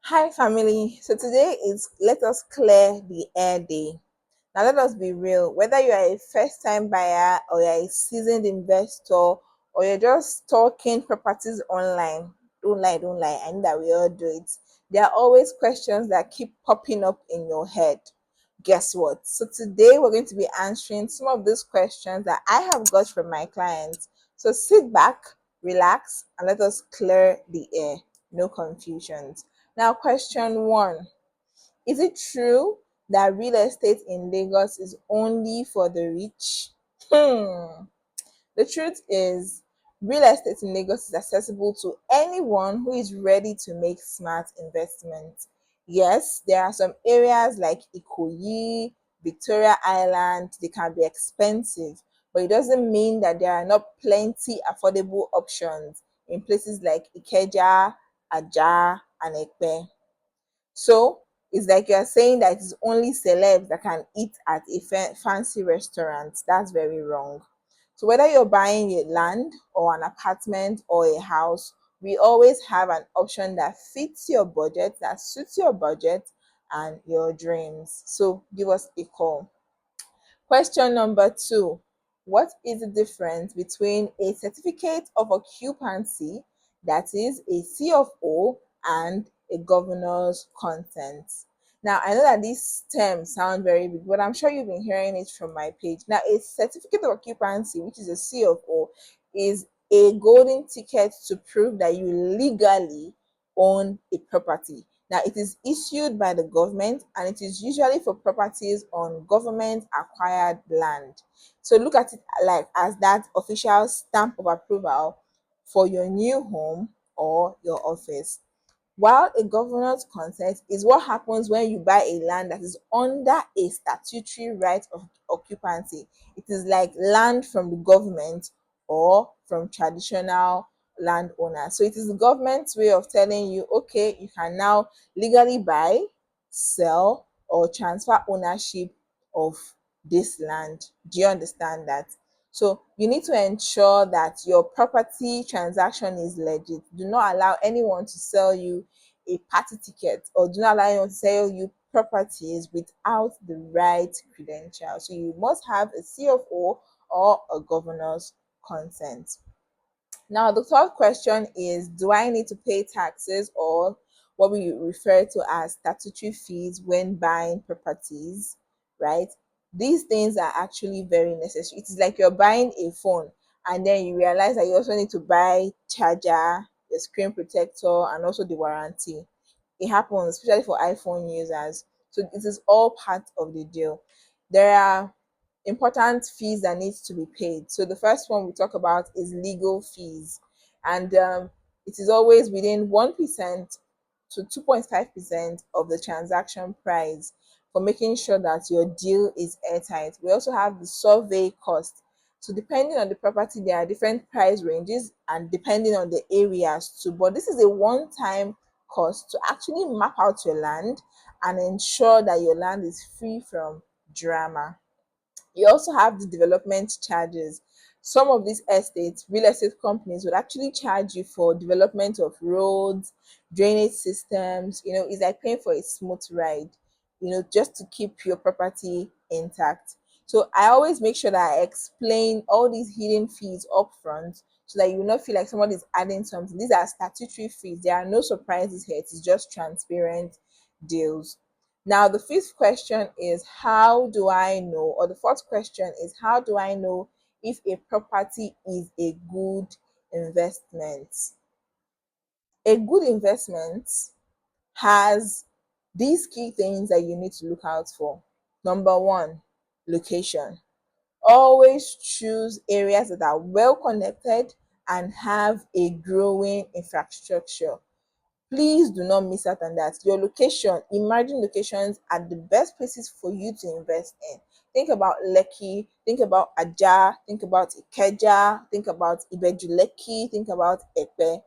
Hi, family. So today is let us clear the air day. Now, let us be real. Whether you are a first time buyer or you're a seasoned investor or you're just stalking properties online, don't lie. I know that we all do it. There are always questions that keep popping up in your head. Guess what? So, today we're going to be answering some of these questions that I have got from my clients. So, sit back, relax, and let us clear the air. No confusions. Now, question one: is it true that real estate in Lagos is only for the rich? Hmm. The truth is, real estate in Lagos is accessible to anyone who is ready to make smart investments. Yes, there are some areas like Ikoyi, Victoria Island, they can be expensive, but it doesn't mean that there are not plenty affordable options in places like Ikeja, Aja, and Ekpe. So it's like you're saying that it's only celebs that can eat at a fancy restaurant. That's very wrong. So whether you're buying a land or an apartment or a house, we always have an option that fits your budget, that suits your budget and your dreams. So give us a call. Question number two: what is the difference between a certificate of occupancy, that is a C of O, and a governor's consent? Now, I know that these terms sound very big, but I'm sure you've been hearing it from my page. Now, a certificate of occupancy, which is a C of O, is a golden ticket to prove that you legally own a property. Now, it is issued by the government and it is usually for properties on government acquired land. So look at it like as that official stamp of approval for your new home or your office. While a governor's consent is what happens when you buy a land that is under a statutory right of occupancy. It is like land from the government or from traditional landowners. So it is the government's way of telling you, okay, you can now legally buy, sell, or transfer ownership of this land. Do you understand that? So you need to ensure that your property transaction is legit. Do not allow anyone to sell you a party ticket, or do not allow anyone to sell you properties without the right credentials. So you must have a CFO or a governor's consent. Now, the third question is: do I need to pay taxes or what we refer to as statutory fees when buying properties? Right? These things are actually very necessary. It is like you're buying a phone and then you realize that you also need to buy charger, the screen protector, and also the warranty. It happens, especially for iPhone users. So it is all part of the deal. There are important fees that needs to be paid. So the first one we talk about is legal fees, and it is always within 1% to 2.5% of the transaction price for making sure that your deal is airtight. We also have the survey cost. So depending on the property, there are different price ranges and depending on the areas too. But this is a one-time cost to actually map out your land and ensure that your land is free from drama. You also have the development charges. Some of these estates, real estate companies would actually charge you for development of roads, drainage systems. It's like paying for a smooth ride, just to keep your property intact. So I always make sure that I explain all these hidden fees upfront so that you will not feel like somebody is adding something. These are statutory fees. There are no surprises here. It is just transparent deals. Now, the fifth question is: how do I know? Or the fourth question is: how do I know if a property is a good investment? A good investment has these key things that you need to look out for. Number one, location. Always choose areas that are well connected and have a growing infrastructure. Please do not miss out on that. Your location, emerging locations are the best places for you to invest in. Think about Lekki, think about Aja, think about Ikeja, think about Ibejuleki, think about Epe.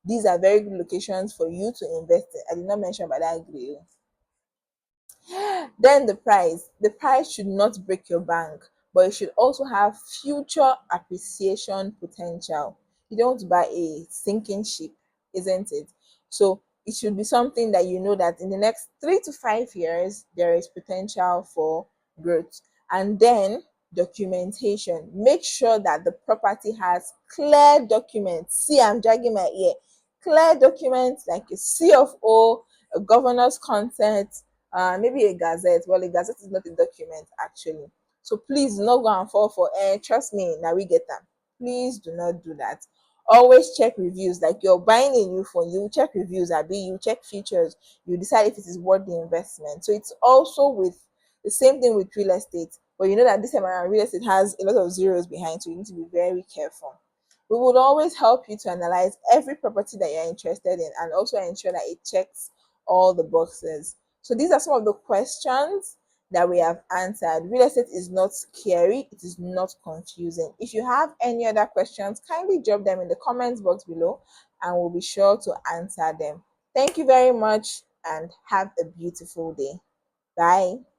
These are very good locations for you to invest in. I did not mention about that grill. Then the price. The price should not break your bank, but it should also have future appreciation potential. You don't want to buy a sinking ship, isn't it? So it should be something that you know that in the next 3 to 5 years there is potential for growth. And then documentation. Make sure that the property has clear documents. See, I'm dragging my ear. Clear documents like a CFO, a governor's consent, maybe a gazette. Well, a gazette is not a document actually. So please do not go and fall for trust me, now we get them. Please do not do that. Always check reviews. Like you're buying a new phone, you check reviews, abi you check features, you decide if it is worth the investment. So it's also with the same thing with real estate, but you know that this time around real estate has a lot of zeros behind, so you need to be very careful. We would always help you to analyze every property that you're interested in and also ensure that it checks all the boxes. So these are some of the questions that we have answered. Real estate is not scary, it is not confusing. If you have any other questions, kindly drop them in the comments box below and we'll be sure to answer them. Thank you very much and have a beautiful day. Bye.